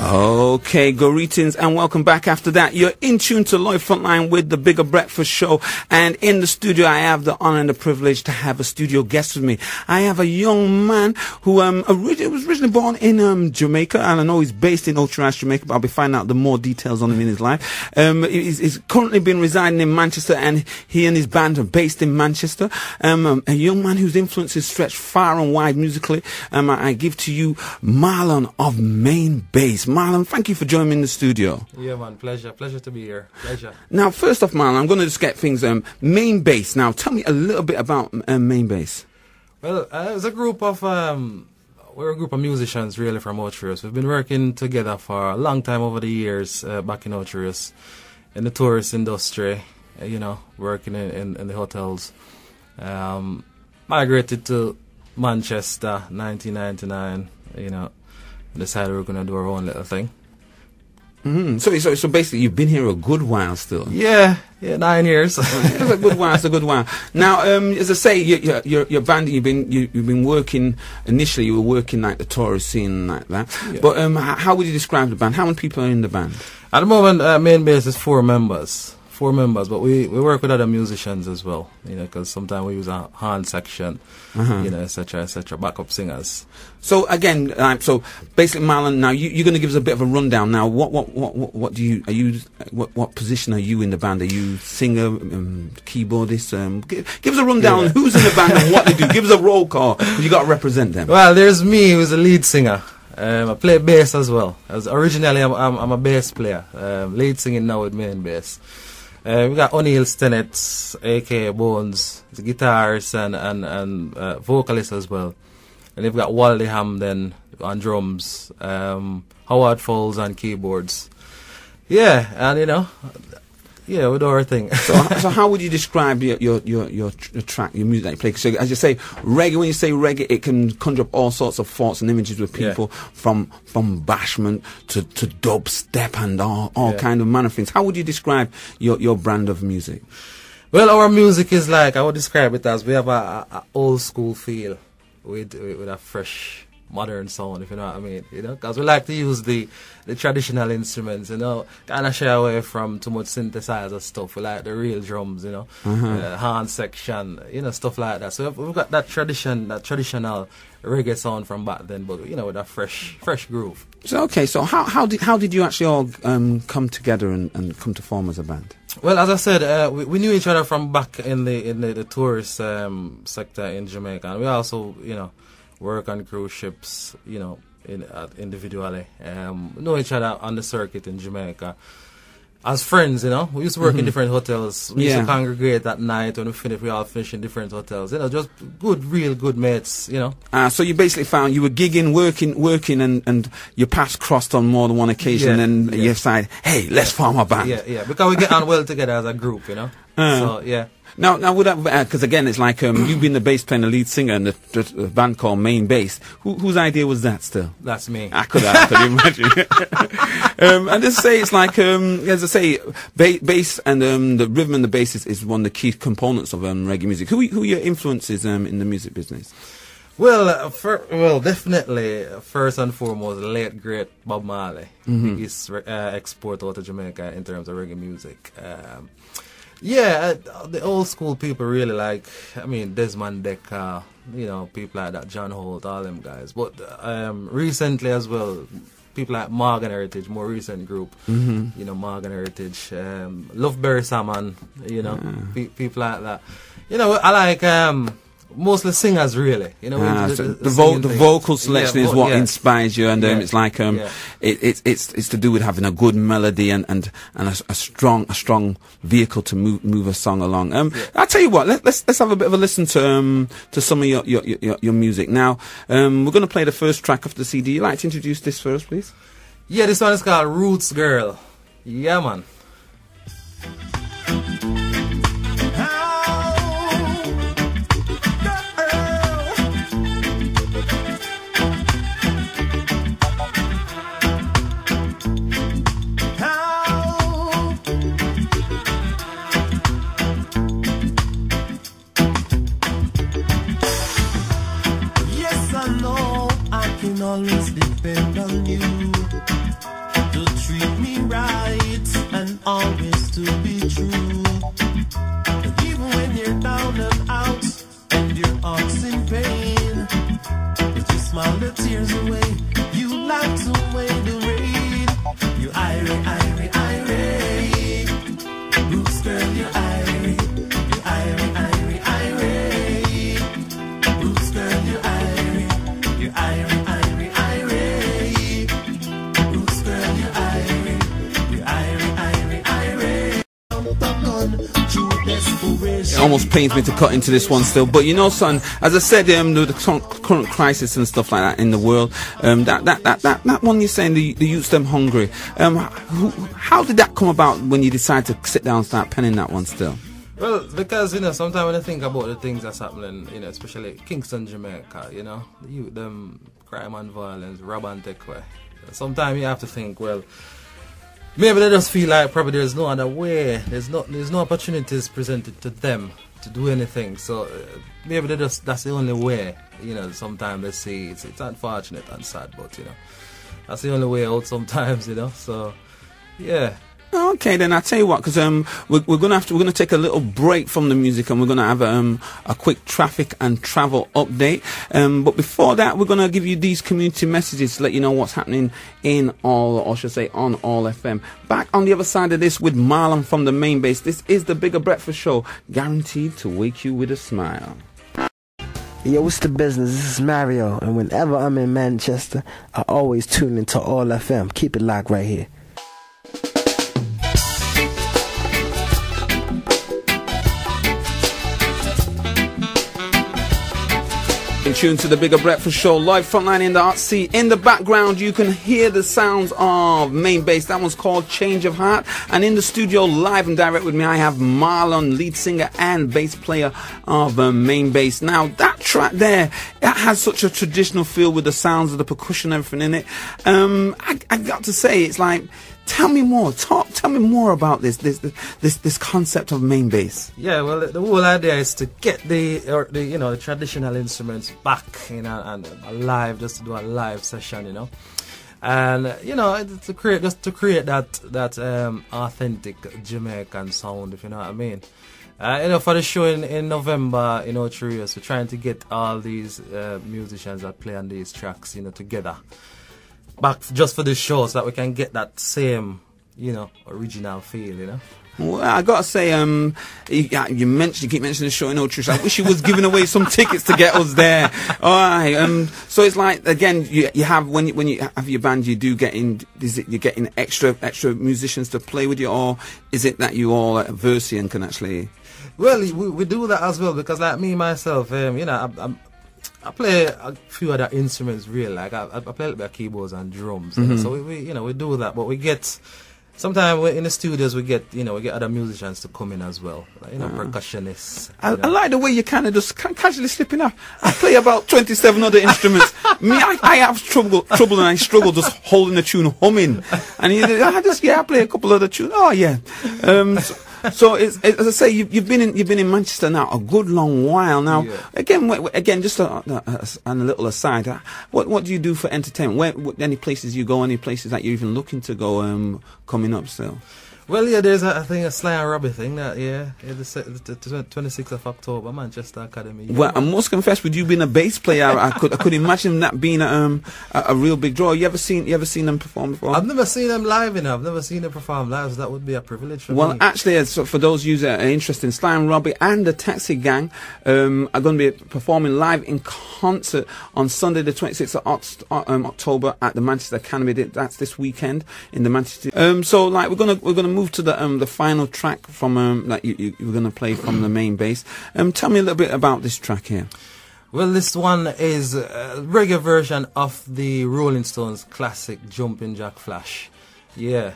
Okay, greetings and welcome back. After that, you're in tune to Lloyd Frontline with the Bigga Breakfast Show. And in the studio, I have the honor and the privilege to have a studio guest with me. I have a young man who was originally born in Jamaica, and I know he's based in Ultra-Rash, Jamaica, but I'll be finding out the more details on him in his life. He's currently been residing in Manchester, and he and his band are based in Manchester. A young man whose influences stretch far and wide musically. I give to you Marlon of Mainbase. Marlon, thank you for joining me in the studio. Yeah, man, pleasure to be here. Pleasure. Now, first off, Marlon, I'm going to just get things. Mainbase. Now, tell me a little bit about Mainbase. Well, it's a group of we're a group of musicians really from Ultra-Rash. We've been working together for a long time over the years back in Ultra-Rash, in the tourist industry. Working in the hotels. Migrated to Manchester, 1999. Decided we were going to do our own little thing. Mm-hmm. So basically, you've been here a good while still. Yeah, 9 years. It's a good while. It's a good while. Now, as I say, your band, you've been working. Initially, you were working like the tourist scene like that. Yeah. But how would you describe the band? How many people are in the band? At the moment, Mainbase is 4 members. 4 members, but we work with other musicians as well, because sometimes we use a horn section, etc., backup singers. So again, so basically, Marlon, now you're going to give us a bit of a rundown. Now, what position are you in the band? Are you singer, keyboardist? Give us a rundown on who's in the band and what they do. Give us a roll call. You got to represent them. Well, there's me, who's a lead singer. I play bass as well. Originally, I'm a bass player. Lead singing now with Mainbase. We got O'Neill Stennett, aka Bones, the guitarist and vocalist as well. And we've got Wally Hamden on drums, Howard Fowles on keyboards. Yeah, and we do our thing. So how would you describe your track, your music that you play? So as you say, reggae. When you say reggae, it can conjure up all sorts of thoughts and images with people, from bashment to dubstep and all kind of manner of things. How would you describe your brand of music? Well, our music is like, I would describe it as, we have a old school feel with a fresh, modern sound, if you know what I mean, because we like to use the traditional instruments, kind of shy away from too much synthesizer stuff. We like the real drums, horn section, stuff like that. So we've got that traditional reggae sound from back then, but with a fresh groove. So okay, so how did you actually all come together and come to form as a band? Well, as I said, we knew each other from back in the tourist sector in Jamaica, and we also work on cruise ships, individually. Know each other on the circuit in Jamaica. As friends, we used to work in different hotels. We used to congregate at night when we all finish in different hotels. Just real good mates, So you basically found you were gigging, working, and your paths crossed on more than one occasion, and you decided, hey, let's form a band. Yeah, because we get on well together as a group, So, yeah. Now, would that, because again, it's like you being the bass player and the lead singer and the band called Mainbase. Whose idea was that still? That's me. I could imagine. And just say it's like, as I say, bass and the rhythm and the bass is one of the key components of reggae music. Who are your influences in the music business? Well, definitely, first and foremost, the late great Bob Marley. Biggest export out of Jamaica in terms of reggae music. The old school people really like, Desmond Decker, people like that, John Holt, all them guys. But recently as well, people like Morgan Heritage, more recent group, Morgan Heritage, Loveberry Salmon, people like that. I like mostly singers, really. The vocal selection is what inspires you, and it's like it's to do with having a good melody and a strong vehicle to move a song along. I'll tell you what, let's have a bit of a listen to some of your music. Now, we're going to play the first track of the CD. You'd like to introduce this first, please? Yeah, this one is called Roots Girl. Yeah, man. Always depend on you. It almost pains me to cut into this one still, but you know, son, as I said, the current crisis and stuff like that in the world, that one you're saying, the youths them hungry. How did that come about when you decided to sit down and start penning that one still? Well, because, you know, sometimes when I think about the things that's happening, you know, especially Kingston, Jamaica, you know, the youth, them crime and violence, rob and take away. Sometimes you have to think, well, maybe they just feel like probably there's no other way, there's no opportunities presented to them to do anything. So maybe that's the only way, you know. Sometimes they see it's unfortunate and sad, but, you know, that's the only way out sometimes, you know. So, yeah. Okay, then I'll tell you what, because we're gonna take a little break from the music, and we're gonna have a quick traffic and travel update. But before that, we're gonna give you these community messages to let you know what's happening in all, or should I say, on All FM. Back on the other side of this with Marlon from the Mainbase. This is the Bigga Breakfast Show, guaranteed to wake you with a smile. Yo, what's the business? This is Mario, and whenever I'm in Manchester, I always tune into All FM. Keep it locked right here. In tune to the Bigga Breakfast Show, Lloyd Frontline in the Art Sea. In the background, you can hear the sounds of Mainbase. That one's called Change of Heart. And in the studio, live and direct with me, I have Marlon, lead singer and bass player of Mainbase. Now, that track there, that has such a traditional feel with the sounds of the percussion and everything in it. I got to say, it's like, tell me more. Tell me more about this concept of Mainbase. Yeah, well, the whole idea is to get the traditional instruments back, you know, and alive, just to do a live session, you know, and you know, to create that authentic Jamaican sound, if you know what I mean. You know, for the show in November, you know, through years, we're trying to get all these musicians that play on these tracks, you know, together. Back just for the show, so that we can get that same, you know, original feel, you know. Well, I gotta say, you keep mentioning the show in Trish. I wish you was giving away some tickets to get us there. All right. So it's like, again, you have when you have your band, you do get in. Is it you're getting extra musicians to play with you, or is it that you all at Versi and can actually? Well, we do that as well, because like me myself, you know, I play a few other instruments, really. Like I play a little bit of keyboards and drums. Mm-hmm. So we do that, but we get sometimes in the studios we get other musicians to come in as well, like, you know, percussionists. I like the way you kind of just casually slipping up. I play about 27 other instruments. Me, I have trouble and I struggle just holding the tune humming. And I play a couple other tunes. Oh yeah. So it's, as I say, you've been in Manchester now a good long while now. Yeah. Again, just a little aside. What do you do for entertainment? Any places you go? Any places that you're even looking to go? Coming up still. Well, yeah, there's a Sly and Robbie thing that, the 26th of October, Manchester Academy. Well, I must confess, with you being a bass player, I could imagine that being a real big draw. You ever seen them perform before? I've never seen them live, I've never seen them perform live, so that would be a privilege for me. Well, actually, for those of you that are interested, Sly and Robbie and the Taxi Gang are going to be performing live in concert on Sunday the 26th of October at the Manchester Academy. That's this weekend in the Manchester. So like we're gonna move to the final track from that you're gonna play from the Mainbase. Tell me a little bit about this track here. Well, this one is a reggae version of the Rolling Stones classic Jumpin' Jack Flash. Yeah.